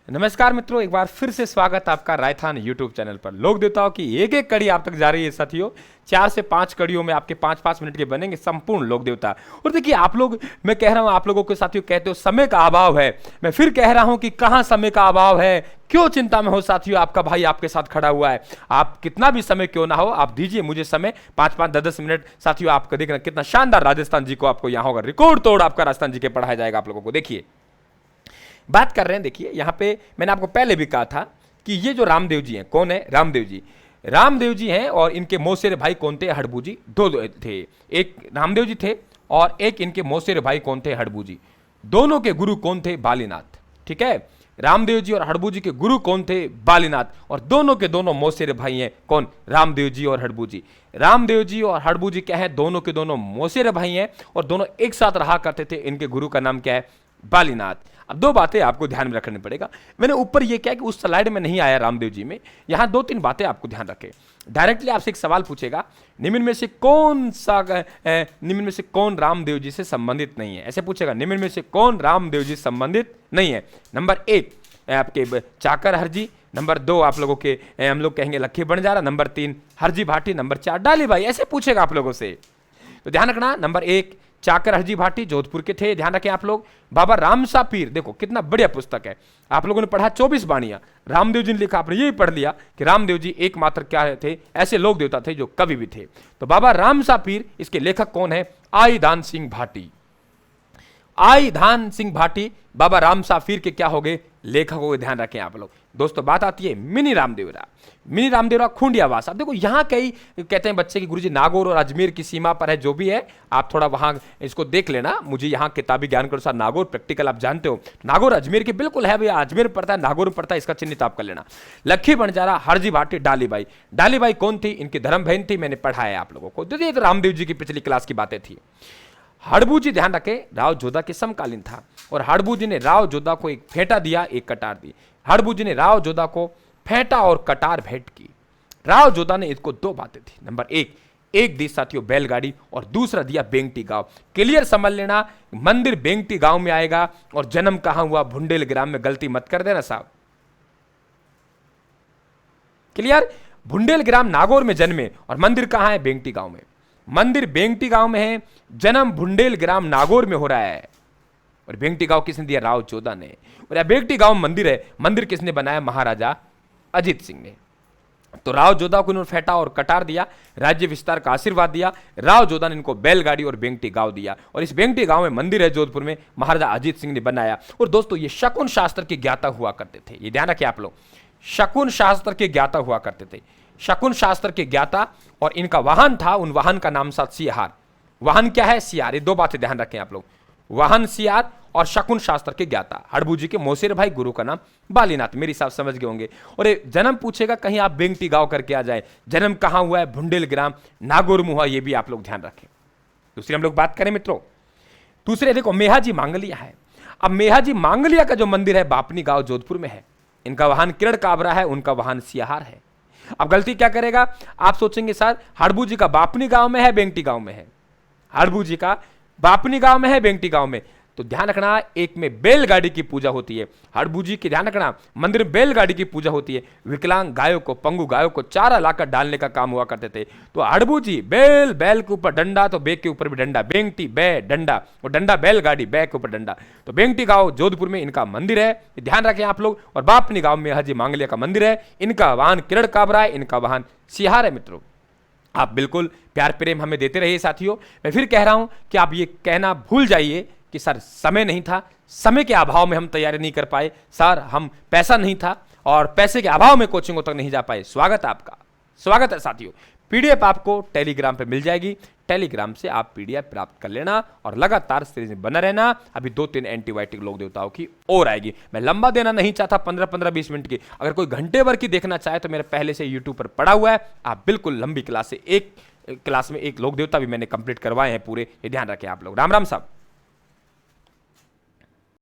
नमस्कार मित्रों, एक बार फिर से स्वागत आपका रायथान यूट्यूब चैनल पर। लोक देवताओं की एक एक कड़ी आप तक जा रही है साथियों। 4 से 5 कड़ियों में आपके 5-5 मिनट के बनेंगे संपूर्ण लोक देवता। और देखिए आप लोग, मैं कह रहा हूं आप लोगों को साथियों, कहते हो समय का अभाव है। मैं फिर कह रहा हूं कि कहां समय का अभाव है, क्यों चिंता में हो साथियों। आपका भाई आपके साथ खड़ा हुआ है। आप कितना भी समय क्यों ना हो, आप दीजिए मुझे समय 5-5, 10-10 मिनट साथियों। आपको देखना कितना शानदार राजस्थान जी को आपको यहां होगा, रिकॉर्ड तोड़ आपका राजस्थान जी के पढ़ाया जाएगा आप लोगों को। देखिए बात कर रहे हैं, देखिए यहां पे मैंने आपको पहले भी कहा था कि ये जो रामदेव जी हैं, कौन है? रामदेव जी हैं। और इनके मौसेरे भाई कौन थे? हड़बू जी। दो थे, एक रामदेव जी थे और एक इनके मौसेरे भाई कौन थे? हड़बू जी। दोनों के गुरु कौन थे? बालीनाथ। ठीक है, रामदेव जी और हड़बू जी के गुरु कौन थे? बालीनाथ। और दोनों के दोनों मौसेरे भाई हैं, कौन? रामदेव जी और हड़बू जी। रामदेव जी और हड़बू जी क्या है? दोनों के दोनों मौसेरे भाई हैं और दोनों एक साथ रहा करते थे। इनके गुरु का नाम क्या है? बालीनाथ। अब दो बातें आपको ध्यान में रखनी पड़ेगा। मैंने ऊपर ये क्या कि उस स्लाइड में नहीं आया रामदेव जी में, यहां 2-3 बातें आपको ध्यान रखें। डायरेक्टली आपसे एक सवाल पूछेगा, निम्न में से कौन रामदेव जी से संबंधित नहीं है? ऐसे पूछेगा, निम्न में से कौन रामदेव जी संबंधित नहीं है? नंबर 1 आपके चाकर हरजी, नंबर 2 आप लोगों के हम लोग कहेंगे लखी बंजारा, नंबर 3 हरजी भाटी, नंबर 4 डाली भाई। ऐसे पूछेगा आप लोगों से, तो ध्यान रखना। नंबर 1 चाकर हरजी भाटी जोधपुर के थे, ध्यान रखें आप लोग। बाबा रामसा पीर, देखो कितना बढ़िया पुस्तक है। आप लोगों ने पढ़ा 24 बाणियां, रामदेव जी ने लिखा, आपने ये पढ़ लिया कि रामदेव जी एकमात्र क्या थे? ऐसे लोक देवता थे जो कवि भी थे। तो बाबा रामसा पीर, इसके लेखक कौन है? आई धान सिंह भाटी। आई धान सिंह भाटी बाबा रामसा पीर के क्या हो गए? लेखक हो गए। ध्यान रखें आप लोग। दोस्तों बात आती है मिनी रामदेवरा खूंडियावास। अब देखो यहाँ कई कहते हैं बच्चे की गुरुजी नागौर और अजमेर की सीमा पर है, जो भी है आप थोड़ा वहां इसको देख लेना। मुझे यहाँ किताबी ज्ञान के अनुसार नागौर प्रैक्टिकल आप जानते हो, नागौर अजमेर के बिल्कुल है भैया। अजमेर पड़ता है, नागौर पड़ता है, इसका चिन्हित आप कर लेना। लखी बंजारा, हरजी भाटी, डालीबाई। डालीबाई कौन थी? इनकी धर्म बहन थी, मैंने पढ़ाया आप लोगों को। तो रामदेव जी की पिछली क्लास की बातें थी। हड़बू जी ध्यान रखे राव जोधा के समकालीन था और हड़बू जी ने राव जोधा को एक फेंटा दिया, एक कटार दी। हड़बू जी ने राव जोधा को फेंटा और कटार भेंट की। राव जोधा ने इसको 2 बातें थी। नंबर 1 दी साथियों बैलगाड़ी और दूसरा दिया बेंगटी गांव। क्लियर समझ लेना, मंदिर बेंगटी गांव में आएगा और जन्म कहां हुआ? भुंडेल ग्राम में। गलती मत कर देना साहब। क्लियर? भुंडेल ग्राम नागौर में जन्मे और मंदिर कहां है? बेंगटी गांव में। मंदिर बेंगटी गांव में है, जन्म भुंडेल ग्राम नागौर में हो रहा है। और बेंगटी गांव किसने दिया? राव जोधा ने। और बेंगटी गांव मंदिर है, मंदिर किसने बनाया? महाराजा अजीत सिंह ने। तो राव जोधा को इन्होंने फेंटा और कटार दिया, राज्य विस्तार का आशीर्वाद दिया। राव जोधा ने इनको बैलगाड़ी और बेंगटी गांव दिया और इस बेंगटी गांव में मंदिर है जोधपुर में, महाराजा अजीत सिंह ने बनाया। और दोस्तों ये शकुन शास्त्र के ज्ञाता हुआ करते थे, ये ध्यान रखिए आप लोग। शकुन शास्त्र के ज्ञाता हुआ करते थे, शकुन शास्त्र के ज्ञाता। और इनका वाहन था, उन वाहन का नाम था सियार। वाहन क्या है? सियार। ये 2 बातें ध्यान रखें आप लोग, वाहन सियार और शकुन शास्त्र के ज्ञाता। हड़बू जी के मौसेर भाई, गुरु का नाम बालीनाथ। मेरी साहब समझ गए होंगे। और जन्म पूछेगा कहीं आप बेंगटी गांव करके आ जाए, जन्म कहां हुआ है? भुंडेल ग्राम नागौर में हुआ, ये भी आप लोग ध्यान रखें। दूसरी हम लोग बात करें मित्रों, दूसरे देखो मेहाजी मांगलिया है। अब मेहाजी मांगलिया का जो मंदिर है बापनी गांव जोधपुर में है। इनका वाहन किरण काबरा है, उनका वाहन सियार है। अब गलती क्या करेगा? आप सोचेंगे सर हड़बू जी का बापनी गांव में है, बेंगटी गांव में है। हड़बू जी का बापनी गांव में है, बेंगटी गांव में। तो ध्यान रखना, एक में बैलगाड़ी की पूजा होती है। हड़बू जी की ध्यान रखना, मंदिर में बैलगाड़ी की पूजा होती है। विकलांग गायों को, पंगु गायों को चारा लाकर डालने का काम हुआ करते थे। तो हड़बू जी बैल के ऊपर डंडा, तो बैल के ऊपर भी डंडा। बेंगटी बै डंडा और डंडा बैलगाड़ी, बै के ऊपर डंडा। तो बेंगटी गांव जोधपुर में इनका मंदिर है, ध्यान रखें आप लोग। और बापनी गांव में हाजी मांगलिया का मंदिर है। इनका वाहन किरण काबरा है, इनका वाहन सियार है। मित्रों आप बिल्कुल प्यार प्रेम हमें देते रहिए साथियों। मैं फिर कह रहा हूं कि आप ये कहना भूल जाइए कि सर समय नहीं था, समय के अभाव में हम तैयारी नहीं कर पाए, सर हम पैसा नहीं था और पैसे के अभाव में कोचिंगों तक नहीं जा पाए। स्वागत है आपका, स्वागत है साथियों। पीडीएफ आपको टेलीग्राम पे मिल जाएगी, टेलीग्राम से आप पीडीएफ प्राप्त कर लेना और लगातार सीरीज में बना रहना। अभी 2-3 एंटीबायोटिक लोक देवताओं की और आएगी। मैं लंबा देना नहीं चाहता, 15-15-20 मिनट की। अगर कोई घंटे भर की देखना चाहे तो मेरे पहले से यूट्यूब पर पड़ा हुआ है, आप बिल्कुल लंबी क्लास से एक क्लास में एक लोक देवता भी मैंने कंप्लीट करवाए हैं पूरे, ये ध्यान रखें आप लोग। राम राम साहब।